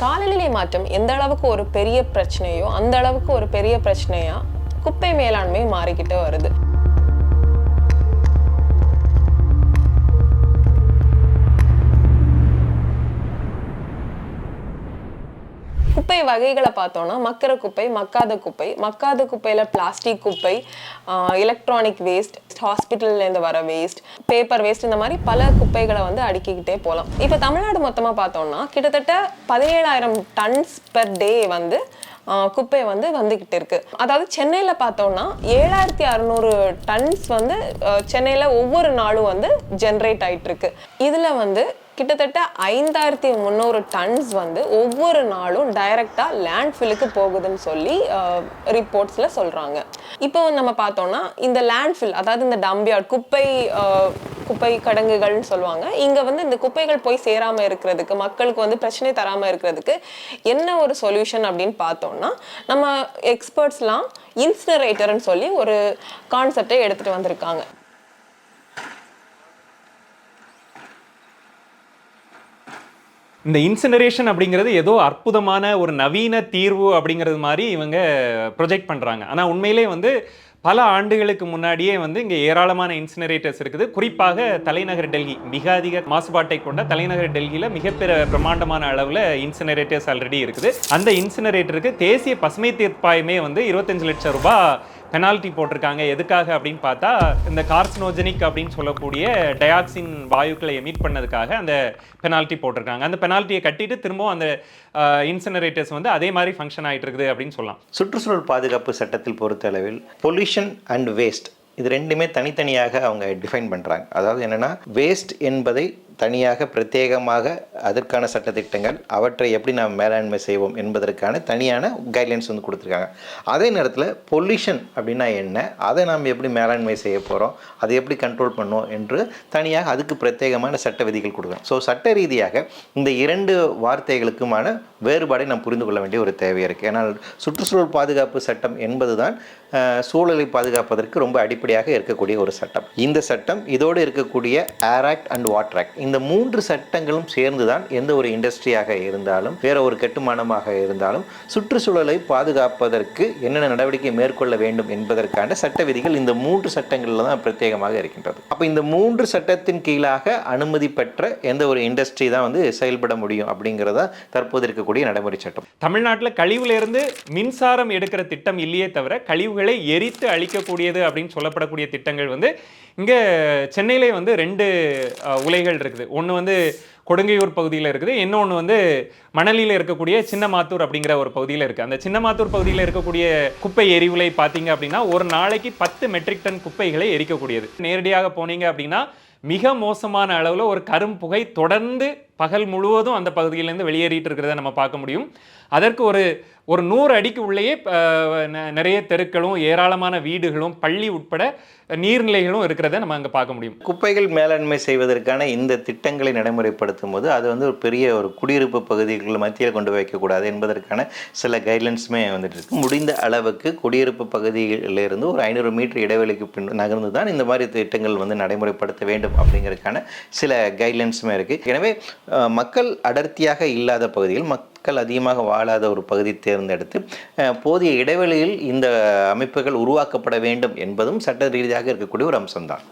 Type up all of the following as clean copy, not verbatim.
காலநிலை மாற்றம் எந்த அளவுக்கு ஒரு பெரிய பிரச்சனையோ அந்த அளவுக்கு ஒரு பெரிய பிரச்சனையா குப்பை மேலாண்மை மாறிக்கிட்டு வருது. குப்பை வகைகளை பார்த்தோம்னா மக்கிற குப்பை, மக்காத குப்பை, மக்காத குப்பையில பிளாஸ்டிக் குப்பை, எலக்ட்ரானிக் வேஸ்ட், ஹாஸ்பிட்டல்ல இருந்து வர வேஸ்ட், பேப்பர் வேஸ்ட், இந்த மாதிரி பல குப்பைகளை வந்து அடுக்கிக்கிட்டே போகலாம். இப்போ தமிழ்நாடு மொத்தமா பார்த்தோம்னா கிட்டத்தட்ட 17,000 டன்ஸ் பெர் டே வந்து குப்பை வந்து வந்துகிட்டு இருக்கு. அதாவது சென்னையில பார்த்தோம்னா 7,600 டன்ஸ் வந்து சென்னையில ஒவ்வொரு நாளும் வந்து ஜென்ரேட் ஆயிட்டு இருக்கு. இதுல வந்து கிட்டத்தட்ட 5,300 டன்ஸ் வந்து ஒவ்வொரு நாளும் டைரக்டா லேண்ட்ஃபில்லுக்கு போகுதுன்னு சொல்லி ரிப்போர்ட்ஸ்ல சொல்றாங்க. இப்போ நம்ம பார்த்தோம்னா இந்த லேண்ட்ஃபில், அதாவது இந்த டம்ப்யார்ட் குப்பை கடங்குகள்னு சொல்லுவாங்க. இங்க வந்து இந்த குப்பைகள் போய் சேராம இருக்கிறதுக்கு, மக்களுக்கு வந்து பிரச்சனை தராம இருக்கிறதுக்கு என்ன ஒரு சொல்யூஷன் அப்படின்னு பார்த்தோம்னா, நம்ம எக்ஸ்பர்ட்ஸ்லாம் இன்சினரேட்டர்னு சொல்லி ஒரு கான்செப்டை எடுத்துட்டு வந்திருக்காங்க. இந்த இன்சினரேஷன் அப்படிங்கிறது ஏதோ அற்புதமான ஒரு நவீன தீர்வு அப்படிங்கிறது மாதிரி இவங்க ப்ரொஜெக்ட் பண்ணுறாங்க. ஆனால் உண்மையிலே வந்து பல ஆண்டுகளுக்கு முன்னாடியே வந்து இங்கே ஏராளமான இன்சினரேட்டர்ஸ் இருக்குது. குறிப்பாக தலைநகர் டெல்லி, மிக அதிக மாசுபாட்டை கொண்ட தலைநகர் டெல்லியில் மிகப்பெரிய பிரம்மாண்டமான அளவில் இன்சினரேட்டர்ஸ் ஆல்ரெடி இருக்குது. அந்த இன்சினரேட்டருக்கு தேசிய பசுமை தீர்ப்பாயமே வந்து 25 லட்சம் ரூபாய் பெனால்ட்டி போட்டிருக்காங்க. எதுக்காக அப்படின்னு பார்த்தா, இந்த கார்சினோஜெனிக் அப்படின்னு சொல்லக்கூடிய டயாக்சின் வாயுக்களை எமிட் பண்ணதுக்காக அந்த பெனால்ட்டி போட்டிருக்காங்க. அந்த பெனால்ட்டியை கட்டிட்டு திரும்பவும் அந்த இன்சினரேட்டர்ஸ் வந்து அதே மாதிரி ஃபங்க்ஷன் ஆகிட்டு இருக்குது அப்படின்னு சொல்லலாம். சுற்றுச்சூழல் பாதுகாப்பு சட்டத்தில் பொறுத்தளவில் பொல்யூஷன் அண்ட் வேஸ்ட் இது ரெண்டுமே தனித்தனியாக அவங்க டிஃபைன் பண்ணுறாங்க. அதாவது என்னென்னா, வேஸ்ட் என்பதை தனியாக பிரத்யேகமாக அதற்கான சட்டத்திட்டங்கள், அவற்றை எப்படி நாம் மேலாண்மை செய்வோம் என்பதற்கான தனியான கைட்லைன்ஸ் வந்து கொடுத்துருக்காங்க. அதே நேரத்தில் பொல்யூஷன் அப்படின்னா என்ன, அதை நாம் எப்படி மேலாண்மை செய்ய போகிறோம், அதை எப்படி கண்ட்ரோல் பண்ணோம் என்று தனியாக அதுக்கு பிரத்யேகமான சட்ட விதிகள் கொடுக்குறோம். ஸோ சட்ட ரீதியாக இந்த இரண்டு வார்த்தைகளுக்குமான வேறுபாடை நாம் புரிந்து கொள்ள வேண்டிய ஒரு தேவை இருக்குது. ஏன்னால் சுற்றுச்சூழல் பாதுகாப்பு சட்டம் என்பது தான் சூழலை பாதுகாப்பதற்கு ரொம்ப அடிப்படையாக இருக்கக்கூடிய ஒரு சட்டம். இந்த சட்டம், இதோடு இருக்கக்கூடிய ஏர் ஆக்ட் அண்ட் வாட்டர் ஆக்ட், இந்த 3 சட்டங்களும் சேர்ந்து தான் எந்த ஒரு இண்டஸ்ட்ரியாக இருந்தாலும், வேற ஒரு கட்டுமானமாக இருந்தாலும் சுற்றுச்சூழலை பாதுகாப்பதற்கு என்னென்ன நடவடிக்கை மேற்கொள்ள வேண்டும் என்பதற்கான சட்ட விதிகள் இந்த 3 சட்டங்களில் தான் பிரத்யேகமாக இருக்கின்றது. அப்போ இந்த 3 சட்டத்தின் கீழாக அனுமதி பெற்ற எந்த ஒரு இண்டஸ்ட்ரி தான் வந்து செயல்பட முடியும் அப்படிங்கிறதா தற்போது இருக்கக்கூடிய நடைமுறை சட்டம். தமிழ்நாட்டில் கழிவுலேருந்து மின்சாரம் எடுக்கிற திட்டம் இல்லையே தவிர கழிவுகளை எரித்து அழிக்கக்கூடியது அப்படின்னு சொல்லப்படக்கூடிய திட்டங்கள் வந்து இங்கே சென்னையிலே வந்து 2 உலைகள் இருக்குது. ஒன்று வந்து கொடுங்கையூர் பகுதியில் இருக்குது, இன்னொன்று வந்து மணலியில் இருக்கக்கூடிய சின்னமாத்தூர் அப்படிங்கிற ஒரு பகுதியில் இருக்குது. அந்த சின்னமாத்தூர் பகுதியில் இருக்கக்கூடிய குப்பை எரிவுலை பார்த்தீங்க அப்படின்னா ஒரு நாளைக்கு 10 மெட்ரிக் டன் குப்பைகளை எரிக்கக்கூடியது. நேரடியாக போனீங்க அப்படின்னா மிக மோசமான அளவில் ஒரு கரும்புகை தொடர்ந்து பகல் முழுவதும் அந்த பகுதியிலேருந்து வெளியேறிட்டு இருக்கிறத நம்ம பார்க்க முடியும். அதற்கு ஒரு 100 அடிக்கு உள்ளேயே நிறைய தெருக்களும் ஏராளமான வீடுகளும் பள்ளி உட்பட நீர்நிலைகளும் இருக்கிறத நம்ம அங்கே பார்க்க முடியும். குப்பைகள் மேலாண்மை செய்வதற்கான இந்த திட்டங்களை நடைமுறைப்படுத்தும் போது அது வந்து ஒரு பெரிய ஒரு குடியிருப்பு பகுதிகள் மத்தியில் கொண்டு வைக்கக்கூடாது என்பதற்கான சில கைட்லைன்ஸுமே வந்துட்டு இருக்கு. முடிந்த அளவுக்கு குடியிருப்பு பகுதியிலிருந்து ஒரு 500 மீட்டர் இடைவெளிக்கு நகர்ந்து தான் இந்த மாதிரி திட்டங்கள் வந்து நடைமுறைப்படுத்த வேண்டும் அப்படிங்கிறதுக்கான சில கைட்லைன்ஸுமே இருக்குது. எனவே மக்கள் அடர்த்தியாக இல்லாத பகுதியில், மக்கள் அதிகமாக வாழாத ஒரு பகுதி தேர்ந்தெடுத்து போதிய இடைவெளியில் இந்த அமைப்புகள் உருவாக்கப்பட வேண்டும் என்பதும் சட்ட ரீதியாக இருக்கக்கூடிய ஒரு அம்சம்தான்.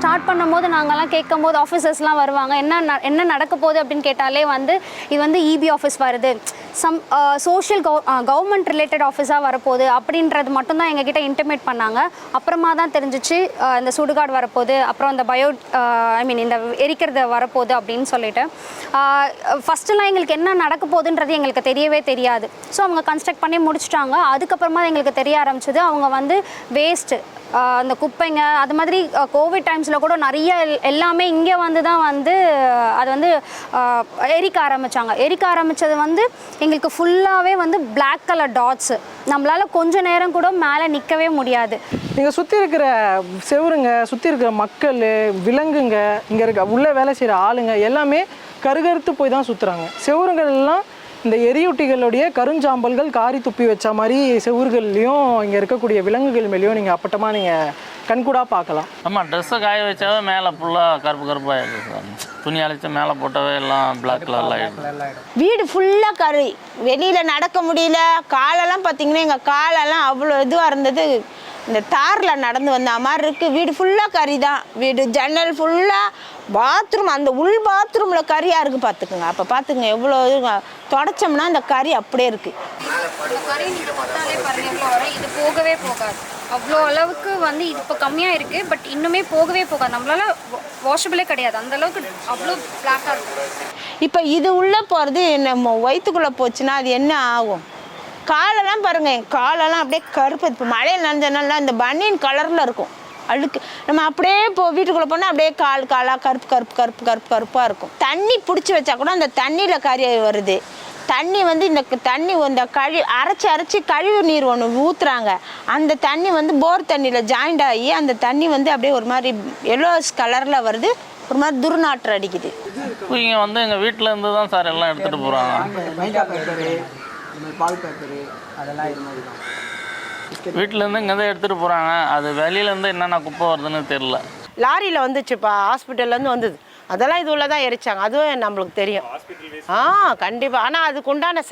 ஸ்டார்ட் பண்ணும்போது நாங்கள்லாம் கேட்கும்போது ஆஃபீஸர்ஸ்லாம் வருவாங்க, என்ன நடக்க போகுது அப்படின்னு கேட்டாலே வந்து இது வந்து இபி ஆஃபீஸ் வருது, சோஷியல் கவர்மெண்ட் ரிலேட்டட் ஆஃபீஸாக வரப்போகுது அப்படின்றது மட்டும்தான் எங்ககிட்ட இன்டிமேட் பண்ணாங்க. அப்புறமா தான் தெரிஞ்சிச்சு இந்த சுடுகாடு வரப்போகுது, அப்புறம் இந்த இந்த எரிக்கிறது வரப்போகுது அப்படின்னு சொல்லிட்டு. ஃபஸ்ட்டுலாம் எங்களுக்கு என்ன நடக்க போகுதுன்றது எங்களுக்கு தெரியவே தெரியாது. ஸோ அவங்க கன்ஸ்ட்ரக்ட் பண்ணி முடிச்சுட்டாங்க. அதுக்கப்புறமா எங்களுக்கு தெரிய ஆரம்பிச்சது அவங்க வந்து வேஸ்ட்டு, அந்த குப்பைங்க, அது மாதிரி கோவிட் டைம்ஸில் கூட நிறைய எல்லாமே இங்கே வந்து தான் வந்து அது வந்து எரிக்க ஆரம்பித்தாங்க. எரிக்க ஆரம்பித்தது வந்து எங்களுக்கு ஃபுல்லாகவே வந்து பிளாக் கலர் டாட்ஸு. நம்மளால் கொஞ்ச நேரம் கூட மேலே நிற்கவே முடியாது. நீங்கள் சுற்றி இருக்கிற செவருங்க, சுற்றி இருக்கிற மக்கள், விலங்குங்க, இங்கே இருக்க உள்ளே வேலை செய்கிற ஆளுங்க எல்லாமே கருகருத்து போய் தான் சுற்றுறாங்க. செவருங்கள் எல்லாம் இந்த எரியூட்டிகளுடைய கருஞ்சாம்பல்கள் காரி துப்பி வச்ச மாதிரி செவுர்கள்லையும் இங்கே இருக்கக்கூடிய விலங்குகள் மேலேயும் நீங்கள் அப்பட்டமாக நீங்கள் கண்கூடாக பார்க்கலாம். ஆமாம், ட்ரெஸ்ஸை காய வச்சாவே மேலே ஃபுல்லாக கருப்பு கருப்பாக ஆகிடுது சார். துணி அழைச்சி மேலே போட்டாவே எல்லாம் பிளாக் கலரில் ஆகிடுது. வீடு ஃபுல்லாக கறி, வெளியில் நடக்க முடியல. காலெல்லாம் பார்த்தீங்கன்னா எங்கள் காலெல்லாம் அவ்வளோ இதுவாக இருந்தது. இந்த தாரில் நடந்து வந்த மாதிரி இருக்குது. வீடு ஃபுல்லாக கறி தான். வீடு ஜன்னல் ஃபுல்லாக, பாத்ரூம், அந்த உள் பாத்ரூமில் கறியாக இருக்குது பார்த்துக்குங்க. அப்போ பார்த்துக்குங்க எவ்வளோ தொடச்சோம்னா அந்த கறி அப்படியே இருக்குது. இது போகவே போகாது. அவ்வளோ அளவுக்கு வந்து இது இப்போ கம்மியாக இருக்குது, பட் இன்னுமே போகவே போகாது. நம்மளால வாஷபிளே கிடையாது, அந்த அளவுக்கு அவ்வளோ பிளாக்காக இருக்குது. இப்போ இது உள்ளே போகிறது நம்ம வயிற்றுக்குள்ளே போச்சுன்னா அது என்ன ஆகும்? காலெல்லாம் பாருங்கள், என் காலெல்லாம் அப்படியே கருப்பு. இப்போ மழையில் நனைஞ்சனால இந்த பனியன் கலரில் இருக்கும் அழுக்கு. நம்ம அப்படியே வீட்டுக்குள்ளே போனால் அப்படியே காலாக கருப்பு கருப்பு கருப்பு கருப்பு கருப்பாக இருக்கும். தண்ணி பிடிச்சி வச்சா கூட அந்த தண்ணியில் கறி வருது. தண்ணி வந்து இந்த தண்ணி இந்த அரைச்சி கழிவு நீர் ஒன்று ஊற்றுறாங்க. அந்த தண்ணி வந்து போர் தண்ணியில் ஜாயிண்ட் ஆகி அந்த தண்ணி வந்து அப்படியே ஒரு மாதிரி எல்லோஸ் கலரில் வருது. ஒரு மாதிரி துர்நாற்றம் அடிக்குது. இப்போ இங்கே வந்து எங்கள் வீட்டில் இருந்து தான் சார் எல்லாம் எடுத்துகிட்டு போகிறாங்க. பால் பேப்பரு அதெல்லாம் இது மாதிரி தான் வீட்டிலேருந்து இங்கே தான் எடுத்துகிட்டு போகிறாங்க. அது வெளியிலேருந்து என்னென்ன குப்பை வருதுன்னு தெரில. லாரியில் வந்துச்சுப்பா, ஹாஸ்பிட்டல்லேருந்து வந்தது. அதெல்லாம் இது உள்ள தான் எரிச்சாங்க. அதுவும் நம்மளுக்கு தெரியும். கண்டிப்பாக. ஆனால் அதுக்கு உண்டான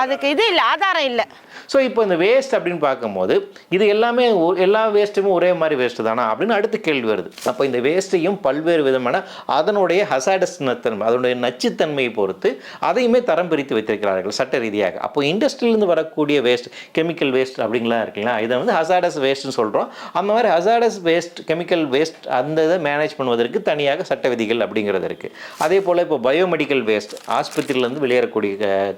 அதுக்கு இது இல்லை, ஆதாரம் இல்லை. ஸோ இப்போ இந்த வேஸ்ட் அப்படின்னு பார்க்கும்போது இது எல்லாமே எல்லா வேஸ்ட்டுமே ஒரே மாதிரி வேஸ்ட்டு தானா அப்படின்னு அடுத்த கேள்வி வருது. அப்போ இந்த வேஸ்ட்டையும் பல்வேறு விதமான அதனுடைய ஹசாடஸ்னத்தன்மை, அதனுடைய நச்சுத்தன்மையை பொறுத்து அதையுமே தரம் பிரித்து வைத்திருக்கிறார்கள் சட்ட ரீதியாக. அப்போ இண்டஸ்ட்ரியிலேருந்து வரக்கூடிய வேஸ்ட், கெமிக்கல் வேஸ்ட் அப்படிங்கலாம் இருக்குங்களா, இதை வந்து ஹசாடஸ் வேஸ்ட்னு சொல்கிறோம். அந்த மாதிரி ஹசாடஸ் வேஸ்ட், கெமிக்கல் வேஸ்ட் அந்த இதை மேனேஜ் பண்ணுவதற்கு தனியாக சட்ட விதிகள் அப்படிங்கிறது இருக்குது. அதே போல் இப்போ பயோமெடிக்கல் வேஸ்ட், ஆஸ்பத்திரியிலேருந்து வெளியேறக்கூடிய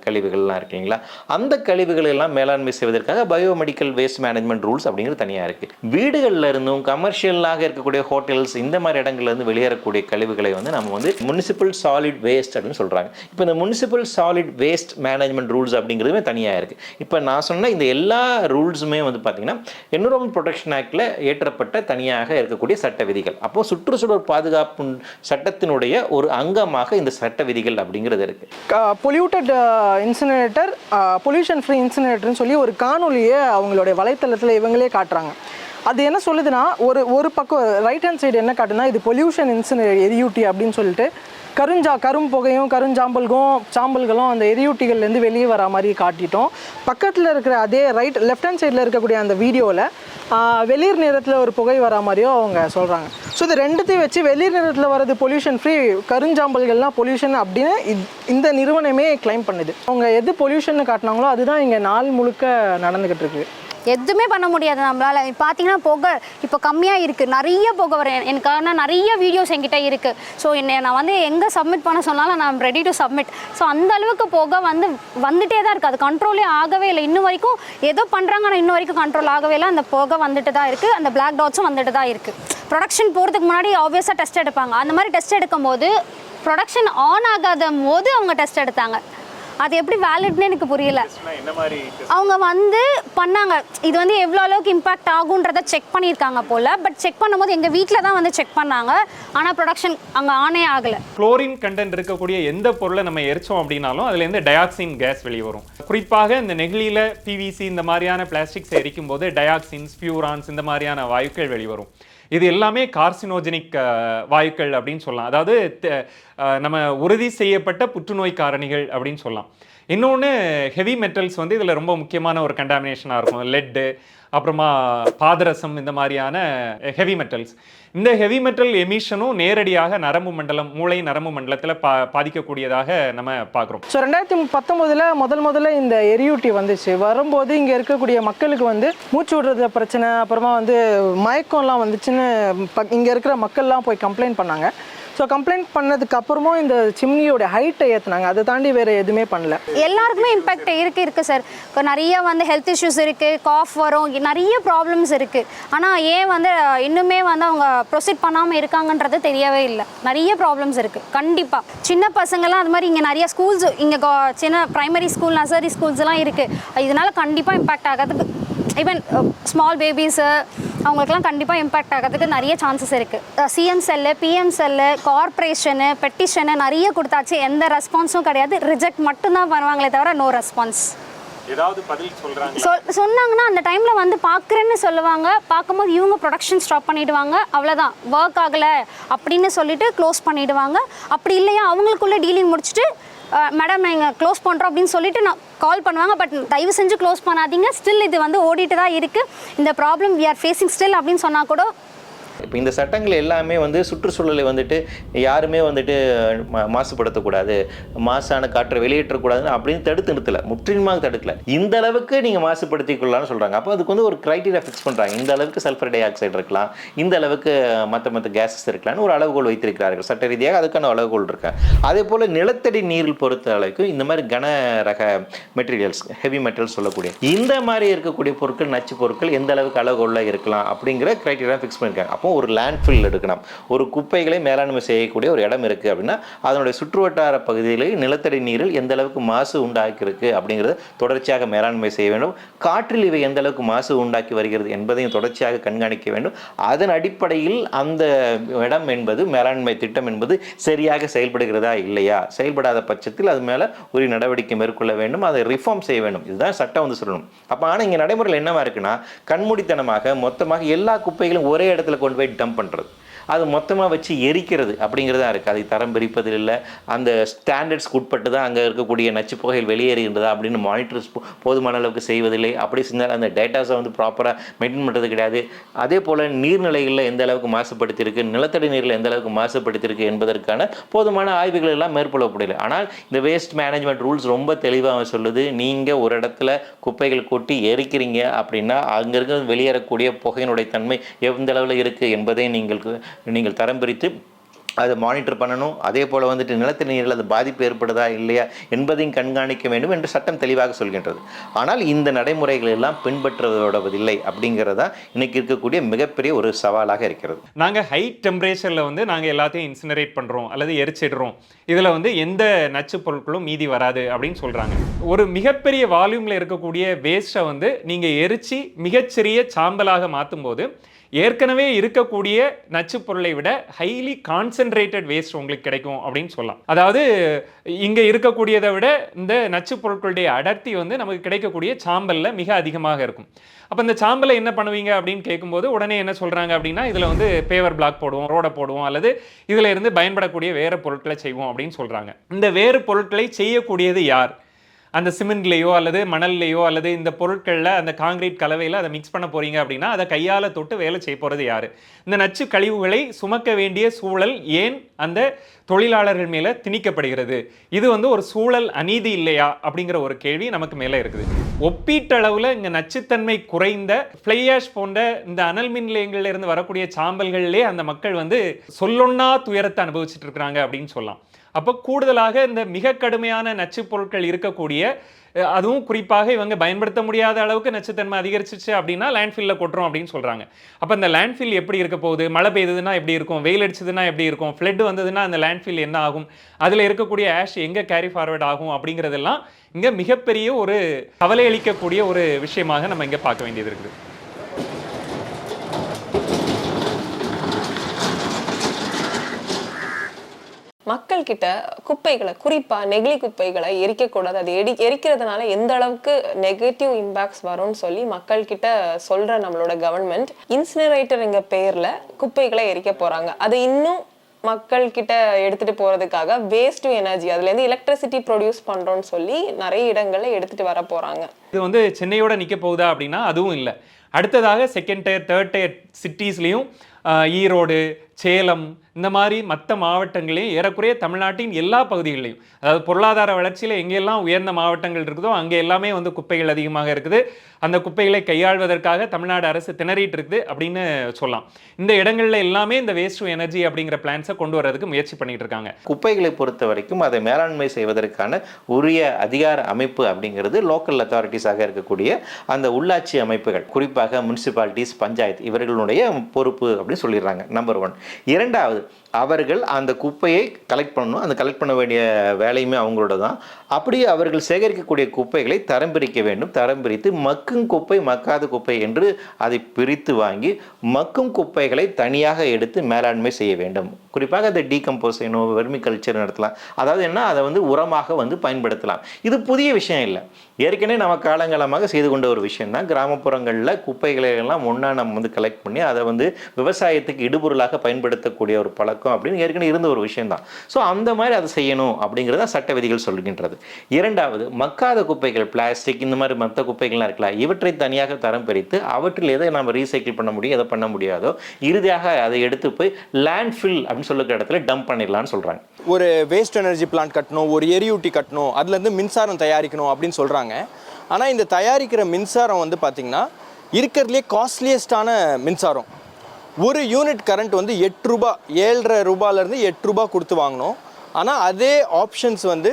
கழிவுகள்லாம் இருக்குங்களா, அந்த கழிவுகள் எல்லாம் மேலாண்மை செய்வதற்காக பயோமெடிக்கல் வேஸ்ட் மேனேஜ்மெண்ட் ரூல்ஸ் அப்படிங்கிறது தனியாக இருக்குது. வீடுகளில் இருந்தும் கமர்ஷியலாக இருக்கக்கூடிய ஹோட்டல்ஸ் இந்த மாதிரி இடங்கள்ல இருந்து வெளியேறக்கூடிய கழிவுகளை வந்து நம்ம வந்து முனிசிபல் சாலிட் வேஸ்ட் அப்படின்னு சொல்கிறாங்க. இப்போ இந்த municipal solid waste management rules அப்படிங்கிறதுமே தனியாக இருக்குது. இப்போ நான் சொன்ன இந்த எல்லா ரூல்ஸுமே வந்து பார்த்தீங்கன்னா என்விரான்மெண்ட் ப்ரொடெக்ஷன் ஆக்டில் ஏற்றப்பட்ட தனியாக இருக்கக்கூடிய சட்ட விதிகள். அப்போது சுற்றுச்சூழல் பாதுகாப்பு சட்டத்தினுடைய ஒரு அங்கமாக இந்த சட்ட விதிகள் அப்படிங்கிறது இருக்குது. பொல்யூட்டட் இன்சினரேட்டர், பொல்யூஷன் ஃப்ரீ இன்சினரேட்டர்னு சொல்லி ஒரு காணொலியை அவங்களுடைய வலைத்தளத்தில் இவங்களே காட்டுறாங்க. அது என்ன சொல்லுதுன்னா, ஒரு பக்கம் ரைட் ஹேண்ட் சைடு என்ன காட்டுனா, இது பொல்யூஷன் இன்சினரேட்டர் எரியூட்டி அப்படின்னு சொல்லிட்டு கரும் புகையும் சாம்பல்களும் அந்த எரியூட்டிகள்லேருந்து வெளியே வர மாதிரி காட்டிட்டோம். பக்கத்தில் இருக்கிற அதே லெஃப்ட் ஹேண்ட் சைடில் இருக்கக்கூடிய அந்த வீடியோவில் வெளிர் நிறத்தில் ஒரு புகை வர மாதிரியோ அவங்க சொல்கிறாங்க. ஸோ இது ரெண்டுத்தையும் வச்சு வெளிர் நிறத்தில் வர்றது பொல்யூஷன் ஃப்ரீ, கருஞ்சாம்பல்கள்லாம் பொல்யூஷன் அப்படின்னு இந்த நிறுவனமே கிளைம் பண்ணுது. அவங்க எது பொல்யூஷன் காட்டினாங்களோ அதுதான் இங்கே நாள் முழுக்க நடந்துக்கிட்டு இருக்கு. எதுவுமே பண்ண முடியாது நம்மளால். பார்த்தீங்கன்னா புகை இப்போ கம்மியாக இருக்குது, நிறைய புகை வரும். எனக்கான நிறைய வீடியோஸ் என்கிட்ட இருக்குது. ஸோ நான் வந்து எங்கே சப்மிட் பண்ண சொன்னாலும் நான் ரெடி டு சப்மிட். ஸோ அந்த அளவுக்கு புகை வந்துட்டே தான் இருக்குது. அது கண்ட்ரோலே ஆகவே இல்லை. இன்னும் வரைக்கும் ஏதோ பண்ணுறாங்க, ஆனால் இன்னும் வரைக்கும் கண்ட்ரோல் ஆகவே இல்லை. அந்த புகை வந்துட்டு தான் இருக்குது. அந்த பிளாக் டாட்ஸும் வந்துட்டு தான் இருக்குது. ப்ரொடக்ஷன் போகிறதுக்கு முன்னாடி ஆப்வியஸாக டெஸ்ட் எடுப்பாங்க. அந்த மாதிரி டெஸ்ட் எடுக்கும் போது ப்ரொடக்ஷன் ஆன் ஆகாத போது அவங்க டெஸ்ட் எடுத்தாங்க. அது எப்படி வேலிட்னு எனக்கு புரியல. அவங்க வந்து பண்ணாங்க, இது வந்து எவ்வளோ அளவுக்கு இம்பாக்ட் ஆகுன்றதை செக் பண்ணியிருக்காங்க போல். பட் செக் பண்ணும்போது எங்கள் வீட்டில் தான் வந்து செக் பண்ணாங்க, ஆனால் ப்ரொடக்ஷன் அங்கே ஆனே ஆகலை. குளோரின் கண்டென்ட் இருக்கக்கூடிய எந்த பொருளை நம்ம எரிச்சோம் அப்படின்னாலும் அதுலேருந்து டயாக்சின் கேஸ் வெளியே வரும். குறிப்பாக இந்த நெகிழியில் பிவிசி இந்த மாதிரியான பிளாஸ்டிக்ஸ் எரிக்கும் போது டயாக்சின்ஸ், பியூரான்ஸ் இந்த மாதிரியான வாயுக்கள் வெளிவரும். இது எல்லாமே கார்சினோஜெனிக் வாயுக்கள் அப்படின்னு சொல்லலாம். அதாவது நம்ம உறுதி செய்யப்பட்ட புற்றுநோய் காரணிகள் அப்படின்னு சொல்லலாம். இன்னொன்று ஹெவி மெட்டல்ஸ் வந்து இதில் ரொம்ப முக்கியமான ஒரு கண்டாமினேஷனாக இருக்கும். லெட்டு, அப்புறமா பாதரசம், இந்த மாதிரியான ஹெவி மெட்டல்ஸ். இந்த ஹெவி மெட்டல் எமிஷனும் நேரடியாக நரம்பு மண்டலம், மூளை நரம்பு மண்டலத்தில் பாதிக்கக்கூடியதாக நம்ம பார்க்குறோம். ஸோ 2019 முதல்ல இந்த எரியூட்டி வந்துச்சு. வரும்போது இங்கே இருக்கக்கூடிய மக்களுக்கு வந்து மூச்சு விடுறது பிரச்சனை, அப்புறமா வந்து மயக்கம்லாம் வந்துச்சுன்னு இங்கே இருக்கிற மக்கள்லாம் போய் கம்ப்ளைண்ட் பண்ணாங்க. ஸோ கம்ப்ளைண்ட் பண்ணதுக்கு அப்புறமும் இந்த சிம்னியோட ஹைட்டை ஏற்றுனாங்க, அதை தாண்டி வேறு எதுவுமே பண்ணல. எல்லாருக்குமே இம்பேக்ட் இருக்குது சார். நிறைய வந்து ஹெல்த் இஷ்யூஸ் இருக்குது, காஃப் வரும், நிறைய ப்ராப்ளம்ஸ் இருக்குது. ஆனால் ஏன் வந்து இன்னுமே வந்து அவங்க ப்ரொசீட் பண்ணாமல் இருக்காங்கன்றது தெரியவே இல்லை. நிறைய ப்ராப்ளம்ஸ் இருக்குது கண்டிப்பாக. சின்ன பசங்கள்லாம் அது மாதிரி இங்கே நிறைய ஸ்கூல்ஸ், இங்கே சின்ன ப்ரைமரி ஸ்கூல், நர்சரி ஸ்கூல்ஸ்லாம் இருக்குது. இதனால் கண்டிப்பாக இம்பேக்ட் ஆகிறதுக்கு, ஈவன் ஸ்மால் பேபிஸு அவங்களுக்குலாம் கண்டிப்பாக இம்பேக்ட் ஆகிறதுக்கு நிறைய சான்சஸ் இருக்குது. CM cell, PM cell, corporation, petition நிறைய கொடுத்தாச்சு, எந்த ரெஸ்பான்ஸும் கிடையாது. ரிஜெக்ட் மட்டும்தான் பண்ணுவாங்களே தவிர நோ ரெஸ்பான்ஸ். ஏதாவது பதில் சொல்றாங்க சொன்னாங்கன்னா அந்த டைமில் வந்து பார்க்குறேன்னு சொல்லுவாங்க. பார்க்கும்போது இவங்க ப்ரொடக்ஷன் ஸ்டாப் பண்ணிவிடுவாங்க, அவ்வளோதான், ஒர்க் ஆகலை அப்படின்னு சொல்லிட்டு க்ளோஸ் பண்ணிவிடுவாங்க. அப்படி இல்லையா அவங்களுக்குள்ளே டீலிங் முடிச்சுட்டு மேடம் நீங்கள் க்ளோஸ் பண்ணுறோம் அப்படின்னு சொல்லிட்டு நான் கால் பண்ணுவாங்க. பட் தயவு செஞ்சு க்ளோஸ் பண்ணாதீங்க, ஸ்டில் இது வந்து ஓடிட்டு தான் இருக்குது, இந்த problem we are facing still அப்படின்னு சொன்னால் கூட. இப்போ இந்த சட்டங்கள் எல்லாமே வந்து சுற்றுச்சூழலை வந்துட்டு யாருமே வந்துட்டு மாசுபடுத்தக்கூடாது, மாசான காற்றை வெளியேற்றக்கூடாதுன்னு அப்படின்னு தடுத்து நிறுத்தலை, முற்றிலுமாக தடுக்கல. இந்த அளவுக்கு நீங்கள் மாசுபடுத்திக்கொள்ளலாம்னு சொல்கிறாங்க. அப்போ அதுக்கு வந்து ஒரு க்ரைட்டீரியா ஃபிக்ஸ் பண்ணுறாங்க. இந்த அளவுக்கு சல்ஃபர் டை ஆக்சைடு இருக்கலாம், இந்த அளவுக்கு மற்ற கேஸஸ் இருக்கலாம்னு ஒரு அளவுகோல் வைத்திருக்கிறார்கள். சட்ட ரீதியாக அதுக்கான அளவுகோல் இருக்கு. அதே போல் நிலத்தடி நீரில் பொறுத்த அளவுக்கு இந்த மாதிரி கன ரக மெட்டீரியல்ஸ், ஹெவி மெட்டல்ஸ் சொல்லக்கூடிய இந்த மாதிரி இருக்கக்கூடிய பொருட்கள், நச்சு பொருட்கள் எந்த அளவுக்கு அளவுகோலில் இருக்கலாம் அப்படிங்கிற க்ரைட்டீரியா ஃபிக்ஸ் பண்ணியிருக்காங்க. அப்போ ஒரு லேண்ட்ஃபில் எடுக்கணும், ஒரு குப்பைகளை மேலாண்மை செய்யக்கூடிய ஒரு இடம் இருக்குது அப்படின்னா அதனுடைய சுற்றுவட்டார பகுதியிலே நிலத்தடி நீரில் எந்த அளவுக்கு மாசு உண்டாக்கியிருக்கு அப்படிங்கிறத தொடர்ச்சியாக மேலாண்மை செய்ய வேண்டும். காற்றில் இவை எந்த அளவுக்கு மாசு உண்டாக்கி வருகிறது என்பதையும் தொடர்ச்சியாக கண்காணிக்க வேண்டும். அதன் அடிப்படையில் அந்த இடம் என்பது, மேலாண்மை திட்டம் என்பது சரியாக செயல்படுகிறதா இல்லையா, செயல்படாத பட்சத்தில் அது மேலே ஒரு நடவடிக்கை மேற்கொள்ள வேண்டும், அதை ரிஃபார்ம் செய்ய வேண்டும். இதுதான் சட்டம் வந்து சொல்லணும். அப்போ ஆனால் இங்கே நடைமுறையில் என்னவா இருக்குன்னா, கண்மூடித்தனமாக மொத்தமாக எல்லா குப்பைகளும் ஒரே இடத்துல கொண்டு போய் டம்ப் பண்ணுறது, அது மொத்தமாக வச்சு எரிக்கிறது அப்படிங்கிறதா இருக்குது. அதை தரம் பிரிப்பதில் இல்லை, அந்த ஸ்டாண்டர்ட்ஸ்க்கு உட்பட்டு தான் அங்கே இருக்கக்கூடிய நச்சு புகைகள் வெளியேறுகின்றதா அப்படின்னு மானிட்டர்ஸ் போதுமான அளவுக்கு செய்வதில்லை. அப்படி செஞ்சால் அந்த டேட்டாஸை வந்து ப்ராப்பராக மெயின்டைன் பண்ணுறது கிடையாது. அதே போல் நீர்நிலைகளில் எந்த அளவுக்கு மாசுபடுத்தியிருக்கு, நிலத்தடி நீரில் எந்த அளவுக்கு மாசுபடுத்தியிருக்கு என்பதற்கான போதுமான ஆய்வுகள் எல்லாம் மேற்கொள்ளப்படலை. ஆனால் இந்த வேஸ்ட் மேனேஜ்மெண்ட் ரூல்ஸ் ரொம்ப தெளிவாக சொல்லுது, நீங்கள் ஒரு இடத்துல குப்பைகள் கொட்டி எரிக்கிறீங்க அப்படின்னா அங்கே இருக்க வெளியேறக்கூடிய புகையினுடைய தன்மை எந்த அளவில் இருக்குது என்பதை நீங்கள் தரம் பிரித்து அதை மானிட்டர் பண்ணணும். அதே போல் வந்துட்டு நிலத்தடி நீரில் அது பாதிப்பு ஏற்படுதா இல்லையா என்பதையும் கண்காணிக்க வேண்டும் என்று சட்டம் தெளிவாக சொல்கின்றது. ஆனால் இந்த நடைமுறைகள் எல்லாம் பின்பற்றுவதில்லை அப்படிங்கிறதா இன்னைக்கு இருக்கக்கூடிய மிகப்பெரிய ஒரு சவாலாக இருக்கிறது. நாங்கள் ஹை டெம்பரேச்சரில் வந்து நாங்கள் எல்லாத்தையும் இன்சினரேட் பண்ணுறோம் அல்லது எரிச்சிடுறோம், இதில் வந்து எந்த நச்சு பொருட்களும் மீதி வராது அப்படின்னு சொல்கிறாங்க. ஒரு மிகப்பெரிய வால்யூமில் இருக்கக்கூடிய வேஸ்ட்டை வந்து நீங்கள் எரித்து மிகச்சிறிய சாம்பலாக மாற்றும் போது ஏற்கனவே இருக்கக்கூடிய நச்சு பொருளை விட ஹைலி கான்சென்ட்ரேட்டட் வேஸ்ட் உங்களுக்கு கிடைக்கும் அப்படின்னு சொல்லலாம். அதாவது இங்கே இருக்கக்கூடியதை விட இந்த நச்சு பொருட்களுடைய அடர்த்தி வந்து நமக்கு கிடைக்கக்கூடிய சாம்பலில் மிக அதிகமாக இருக்கும். அப்போ இந்த சாம்பலை என்ன பண்ணுவீங்க அப்படின்னு கேட்கும்போது உடனே என்ன சொல்கிறாங்க அப்படின்னா, இதில் வந்து பேவர் பிளாக் போடுவோம், ரோடை போடுவோம், அல்லது இதில் இருந்து பயன்படக்கூடிய வேறு பொருட்களை செய்வோம் அப்படின்னு சொல்கிறாங்க. இந்த வேறு பொருட்களை செய்யக்கூடியது யார்? அந்த சிமெண்ட்லேயோ அல்லது மணல்லையோ அல்லது இந்த பொருட்களில் அந்த காங்கிரீட் கலவையில் அதை மிக்ஸ் பண்ண போகிறீங்க அப்படின்னா அதை கையால் தொட்டு வேலை செய்ய போகிறது யார்? இந்த நச்சு கழிவுகளை சுமக்க வேண்டிய சூழல் ஏன் அந்த தொழிலாளர்கள் மேலே திணிக்கப்படுகிறது? இது வந்து ஒரு சூழல் அநீதி இல்லையா அப்படிங்கிற ஒரு கேள்வி நமக்கு மேலே இருக்குது. ஒப்பீட்டளவில் இங்கே நச்சுத்தன்மை குறைந்த ஃப்ளை ஆஷ் போன்ற இந்த அனல் மின் நிலையங்களில் இருந்து வரக்கூடிய சாம்பல்களிலே அந்த மக்கள் வந்து சொல்லொன்னா துயரத்தை அனுபவிச்சுட்டு இருக்கிறாங்க அப்படின்னு சொல்லலாம். அப்போ கூடுதலாக இந்த மிக கடுமையான நச்சு பொருட்கள் இருக்கக்கூடிய, அதுவும் குறிப்பாக இவங்க பயன்படுத்த முடியாத அளவுக்கு நச்சுத்தன்மை அதிகரிச்சிச்சு அப்படின்னா லேண்ட்ஃபில்ல கொட்டுறோம் அப்படின்னு சொல்கிறாங்க. அப்போ இந்த லேண்ட்ஃபில் எப்படி இருக்க போகுது? மழை பெய்யுதுன்னா எப்படி இருக்கும்? வெயில் அடிச்சதுன்னா எப்படி இருக்கும்? ஃப்ளட் வந்ததுன்னா அந்த லேண்ட்ஃபில் என்ன ஆகும்? அதில் இருக்கக்கூடிய ஆஷ் எங்கே கேரி ஃபார்வர்ட் ஆகும்? அப்படிங்கிறதெல்லாம் இங்கே மிகப்பெரிய ஒரு கவலை அளிக்கக்கூடிய ஒரு விஷயமாக நம்ம இங்கே பார்க்க வேண்டியது இருக்குது. மக்கள் கிட்ட குப்பைகளை, குறிப்பா நெகிழி குப்பைகளை எரிக்கக்கூடாது, அது எரிக்கிறதுனால எந்த அளவுக்கு நெகட்டிவ் இம்பாக்ட்ஸ் வரும்னு சொல்லி மக்கள் கிட்ட சொல்ற நம்மளோட கவர்மெண்ட் இன்சினரேட்டர்ங்க பேர்ல குப்பைகளை எரிக்க போறாங்க. அது இன்னும் மக்கள் கிட்ட எடுத்துட்டு போறதுக்காக வேஸ்ட் டு எனர்ஜி, அதுல இருந்து எலக்ட்ரிசிட்டி ப்ரொடியூஸ் பண்றோம்னு சொல்லி நிறைய இடங்கள்ல எடுத்துட்டு வர போறாங்க. இது வந்து சென்னையோட நிக்க போகுதா அப்படின்னா அதுவும் இல்லை. அடுத்ததாக செகண்ட் டயர், தேர்ட் டயர் சிட்டிஸ்லையும் ஈரோடு, சேலம் இந்த மாதிரி மற்ற மாவட்டங்களையும் ஏறக்குறைய தமிழ்நாட்டின் எல்லா பகுதிகளிலையும், அதாவது பொருளாதார வளர்ச்சியில் எங்கெல்லாம் உயர்ந்த மாவட்டங்கள் இருக்குதோ அங்கே எல்லாமே வந்து குப்பைகள் அதிகமாக இருக்குது. அந்த குப்பைகளை கையாள்வதற்காக தமிழ்நாடு அரசு திணறிட்டு இருக்குது அப்படின்னு சொல்லலாம். இந்த இடங்கள்ல எல்லாமே இந்த வேஸ்ட் டு எனர்ஜி அப்படிங்கிற பிளான்ஸை கொண்டு வரதுக்கு முயற்சி பண்ணிட்டு இருக்காங்க. குப்பைகளை பொறுத்த வரைக்கும் அதை மேலாண்மை செய்வதற்கான உரிய அதிகார அமைப்பு அப்படிங்கிறது லோக்கல் அத்தாரிட்டிஸாக இருக்கக்கூடிய அந்த உள்ளாட்சி அமைப்புகள், குறிப்பாக முனிசிபாலிட்டிஸ், பஞ்சாயத்து, இவர்களுடைய பொறுப்பு அப்படின்னு சொல்லிடுறாங்க. நம்பர் 1. இரண்டாவது, அவர்கள் அந்த குப்பையை கலெக்ட் பண்ணணும். அந்த கலெக்ட் பண்ண வேண்டிய வேலையுமே அவங்களோட தான். அப்படியே அவர்கள் சேகரிக்கக்கூடிய குப்பைகளை தரம் பிரிக்க வேண்டும். தரம் பிரித்து மக்கும் குப்பை, மக்காத குப்பை என்று அதை பிரித்து வாங்கி மக்கும் குப்பைகளை தனியாக எடுத்து மேலாண்மை செய்ய வேண்டும். குறிப்பாக அதை டீகம்போஸ் செய்யணும், வெர்மி கல்ச்சர் நடத்தலாம். அதாவது என்ன, அதை வந்து உரமாக வந்து பயன்படுத்தலாம். இது புதிய விஷயம் இல்லை, ஏற்கனவே நம்ம காலங்காலமாக செய்து கொண்ட ஒரு விஷயம் தான். கிராமப்புறங்களில் குப்பைகளை எல்லாம் ஒன்றா நம்ம வந்து கலெக்ட் பண்ணி அதை வந்து விவசாயத்துக்கு இடுபொருளாக பயன்படுத்தக்கூடிய ஒரு பழக்கம் அப்படின்னு ஏற்கனவே இருந்த ஒரு விஷயம் தான். ஸோ அந்த மாதிரி அதை செய்யணும் அப்படிங்கிறத சட்ட விதிகள் சொல்கின்றது. இரண்டாவது, மக்காத குப்பைகள், பிளாஸ்டிக், இந்த மாதிரி மற்ற குப்பைகள்லாம் இருக்கலாம், இவற்றை தனியாக தரம் பிரித்து அவற்றில் எதை நம்ம ரீசைக்கிள் பண்ண முடியும், எதை பண்ண முடியாதோ இறுதியாக அதை எடுத்து போய் லேண்ட்ஃபில் அப்படின்னு சொல்லுற இடத்துல டம்ப் பண்ணிடலாம்னு சொல்கிறாங்க. ஒரு வேஸ்ட் எனர்ஜி பிளான்ட் கட்டணும், ஒரு எரியூட்டி கட்டணும், அதுலேருந்து மின்சாரம் தயாரிக்கணும் அப்படின்னு சொல்கிறாங்க. ஆனால் இந்த தயாரிக்கிற மின்சாரம் வந்து பார்த்திங்கன்னா இருக்கிறதுலே காஸ்ட்லியஸ்டான மின்சாரம். ஒரு யூனிட் கரண்ட் வந்து 8 ரூபா, 7.5 ரூபாயிலேருந்து 8 ரூபா கொடுத்து வாங்கணும். ஆனால் அதே ஆப்ஷன்ஸ் வந்து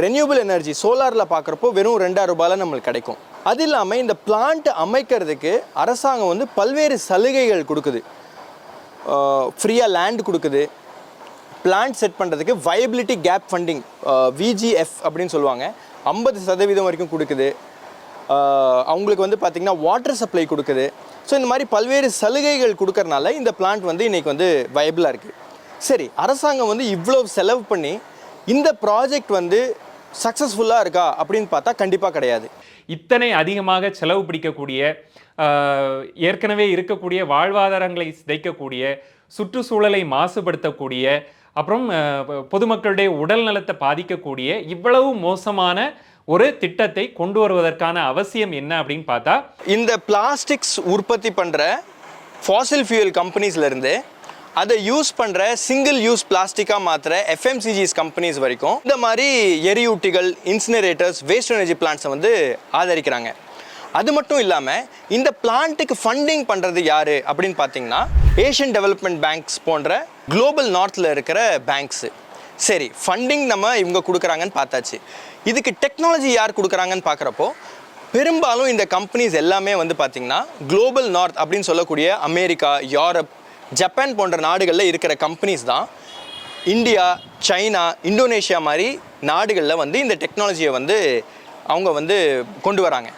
ரெனியூபிள் எனர்ஜி சோலாரில் பார்க்குறப்போ வெறும் 2.5 ரூபாயில் நம்மளுக்கு கிடைக்கும். அது இல்லாமல் இந்த பிளான்ட் அமைக்கிறதுக்கு அரசாங்கம் வந்து பல்வேறு சலுகைகள் கொடுக்குது. ஃப்ரீயாக லேண்ட் கொடுக்குது. பிளான்ட் செட் பண்ணுறதுக்கு வயபிலிட்டி கேப் ஃபண்டிங், VGF அப்படின்னு சொல்லுவாங்க, 50% வரைக்கும் கொடுக்குது. அவங்களுக்கு வந்து பார்த்திங்கன்னா வாட்டர் சப்ளை கொடுக்குது. ஸோ இந்த மாதிரி பல்வேறு சலுகைகள் கொடுக்கறனால இந்த பிளான்ட் வந்து இன்றைக்கி வந்து வயபிளாக இருக்குது. சரி, அரசாங்கம் வந்து இவ்வளோ செலவு பண்ணி இந்த ப்ராஜெக்ட் வந்து சக்ஸஸ்ஃபுல்லாக இருக்கா அப்படின்னு பார்த்தா கண்டிப்பாக கிடையாது. இத்தனை அதிகமாக செலவு பிடிக்கக்கூடிய, ஏற்கனவே இருக்கக்கூடிய வாழ்வாதாரங்களை சிதைக்கக்கூடிய, சுற்றுச்சூழலை மாசுபடுத்தக்கூடிய, அப்புறம் பொதுமக்களுடைய உடல் நலத்தை பாதிக்கக்கூடிய இவ்வளவு மோசமான ஒரு திட்டத்தை கொண்டு வருவதற்கான அவசியம் என்ன அப்படின்னு பார்த்தா, இந்த பிளாஸ்டிக்ஸ் உற்பத்தி பண்ணுற ஃபாசில் ஃபியூயல் கம்பெனிஸ்லேருந்து அதை யூஸ் பண்ணுற சிங்கிள் யூஸ் பிளாஸ்டிக்காக மாற்றுற FMCGs கம்பெனிஸ் வரைக்கும் இந்த மாதிரி எரியூட்டிகள், இன்சினரேட்டர்ஸ், வேஸ்ட் எனர்ஜி பிளான்ட்ஸை வந்து ஆதரிக்கிறாங்க. அது மட்டும் இல்லாமல் இந்த பிளான்ட்டுக்கு ஃபண்டிங் பண்ணுறது யார் அப்படின்னு பார்த்தீங்கன்னா ஏஷியன் டெவலப்மெண்ட் பேங்க்ஸ் போன்ற குளோபல் நார்த்தில் இருக்கிற பேங்க்ஸு. சரி, ஃபண்டிங் நம்ம இவங்க கொடுக்குறாங்கன்னு பார்த்தாச்சு. இதுக்கு டெக்னாலஜி யார் கொடுக்குறாங்கன்னு பார்க்குறப்போ பெரும்பாலும் இந்த கம்பெனிஸ் எல்லாமே வந்து பார்த்திங்கன்னா குளோபல் நார்த் அப்படின்னு சொல்லக்கூடிய அமெரிக்கா, யூரோப், ஜப்பான் போன்ற நாடுகளில் இருக்கிற கம்பெனிஸ் தான் இந்தியா, சைனா, இந்தோனேஷியா மாதிரி நாடுகளில் வந்து இந்த டெக்னாலஜியை வந்து அவங்க வந்து கொண்டு வராங்க.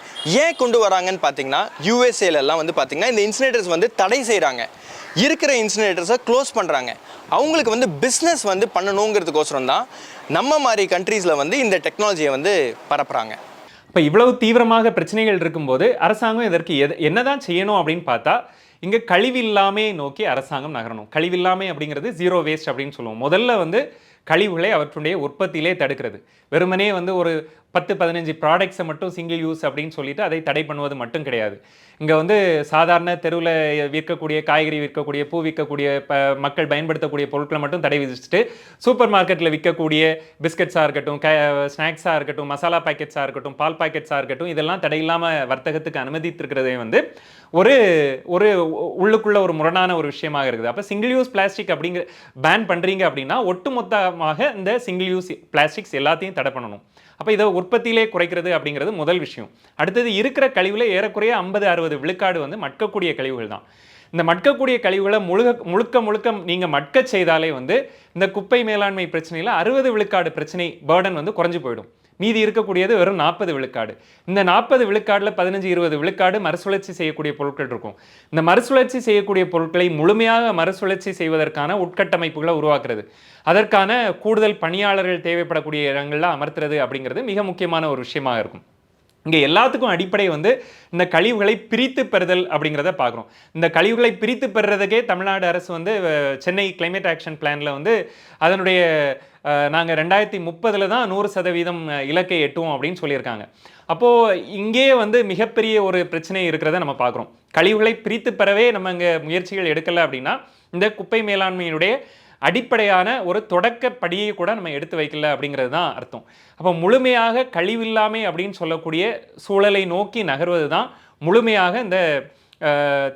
ஏன் கொண்டு வராங்கன்னு பார்த்தீங்கன்னா யூஎஸ்ஏலெல்லாம் வந்து பார்த்திங்கன்னா இந்த இன்சினரேட்டர்ஸ் வந்து தடை செய்கிறாங்க. இருக்கிற இன்சினரேட்டர்ஸை க்ளோஸ் பண்ணுறாங்க. அவங்களுக்கு வந்து பிஸ்னஸ் வந்து பண்ணணுங்கிறதுக்கோசரம் தான் நம்ம மாதிரி கண்ட்ரீஸில் வந்து இந்த டெக்னாலஜியை வந்து பரப்புகிறாங்க. இப்போ இவ்வளவு தீவிரமாக பிரச்சனைகள் இருக்கும்போது அரசாங்கம் இதற்கு என்னதான் செய்யணும் அப்படின்னு பார்த்தா, இங்கே கழிவில்லாமை நோக்கி அரசாங்கம் நகரணும். கழிவில்லாமை அப்படிங்கிறது ஜீரோ வேஸ்ட் அப்படின்னு சொல்லுவோம். முதல்ல வந்து கழிவுகளை அவற்றுடைய உற்பத்தியிலே தடுக்கிறது. வெறுமனே வந்து ஒரு 10-15 ப்ராடக்ட்ஸை மட்டும் சிங்கிள் யூஸ் அப்படின்னு சொல்லிட்டு அதை தடை பண்ணுவது மட்டும் கிடையாது. இங்கே வந்து சாதாரண தெருவில் விற்கக்கூடிய, காய்கறி விற்கக்கூடிய, பூ விற்கக்கூடிய, மக்கள் பயன்படுத்தக்கூடிய பொருட்களை மட்டும் தடை விதிச்சுட்டு சூப்பர் மார்க்கெட்டில் விற்கக்கூடிய பிஸ்கட்ஸாக இருக்கட்டும், ஸ்நாக்ஸாக இருக்கட்டும், மசாலா பேக்கெட்ஸாக இருக்கட்டும், பால் பேக்கெட்ஸாக இருக்கட்டும், இதெல்லாம் தடை இல்லாமல் வர்த்தகத்துக்கு அனுமதித்திருக்கிறதே வந்து ஒரு ஒரு உள்ளுக்குள்ள ஒரு முரணான ஒரு விஷயமாக இருக்குது. அப்போ சிங்கிள் யூஸ் பிளாஸ்டிக் அப்படிங்கிற பேன் பண்ணுறீங்க அப்படின்னா ஒட்டுமொத்தமாக இந்த சிங்கிள் யூஸ் பிளாஸ்டிக்ஸ் எல்லாத்தையும் தடை பண்ணணும். அப்போ இதை உற்பத்தியிலே குறைக்கிறது அப்படிங்கிறது முதல் விஷயம். அடுத்தது இருக்கிற கழிவுல ஏறக்குறைய 50-60 விழுக்காடு வந்து மட்கக்கூடிய கழிவுகள் தான். இந்த மட்கக்கூடிய கழிவுகளை முழுக்க நீங்கள் மட்க செய்தாலே வந்து இந்த குப்பை மேலாண்மை பிரச்சனையில் 60 விழுக்காடு பிரச்சனை பேர்டன் வந்து குறைஞ்சு போயிடும். மீதி இருக்கக்கூடியது வெறும் 40 விழுக்காடு. இந்த 40 விழுக்காடில் 15-20 விழுக்காடு மறுசுழற்சி செய்யக்கூடிய பொருட்கள் இருக்கும். இந்த மறுசுழற்சி செய்யக்கூடிய பொருட்களை முழுமையாக மறுசுழற்சி செய்வதற்கான உட்கட்டமைப்புகளை உருவாக்குறது, அதற்கான கூடுதல் பணியாளர்கள் தேவைப்படக்கூடிய இடங்களில் அமர்த்துறது அப்படிங்கிறது மிக முக்கியமான ஒரு விஷயமாக இருக்கும். இங்கே எல்லாத்துக்கும் அடிப்படை வந்து இந்த கழிவுகளை பிரித்து பெறுதல் அப்படிங்கிறத பார்க்குறோம். இந்த கழிவுகளை பிரித்து பெறுறதுக்கே தமிழ்நாடு அரசு வந்து சென்னை கிளைமேட் ஆக்ஷன் பிளானில் வந்து அதனுடைய நாங்கள் 2030 தான் 100% இலக்கை எட்டுவோம் அப்படின்னு சொல்லியிருக்காங்க. அப்போது இங்கே வந்து மிகப்பெரிய ஒரு பிரச்சனை இருக்கிறத நம்ம பார்க்குறோம். கழிவுகளை பிரித்து பெறவே நம்ம இங்கே முயற்சிகள் எடுக்கலை அப்படின்னா இந்த குப்பை மேலாண்மையினுடைய அடிப்படையான ஒரு தொடக்க படியை கூட நம்ம எடுத்து வைக்கல அப்படிங்கிறது தான் அர்த்தம். அப்போ முழுமையாக கழிவில்லாமை அப்படின்னு சொல்லக்கூடிய சூழலை நோக்கி நகர்வது தான் முழுமையாக இந்த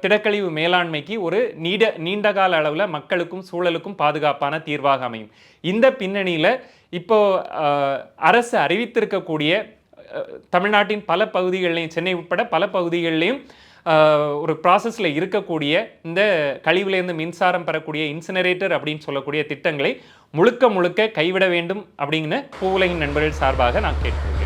திடக்கழிவு மேலாண்மைக்கு ஒரு நீண்ட கால அளவில் மக்களுக்கும் சூழலுக்கும் பாதுகாப்பான தீர்வாக அமையும். இந்த பின்னணியில் இப்போ அரசு அறிவித்திருக்கக்கூடிய தமிழ்நாட்டின் பல பகுதிகளிலையும், சென்னை உட்பட பல பகுதிகளிலையும் ஒரு ப்ராசஸில் இருக்கக்கூடிய இந்த கழிவுலேருந்து மின்சாரம் பெறக்கூடிய இன்சினரேட்டர் அப்படின்னு சொல்லக்கூடிய திட்டங்களை முழுக்க கைவிட வேண்டும் அப்படின்னு பூவுலகின் நண்பர்கள் சார்பாக நான் கேட்டுக்கொள்கிறேன்.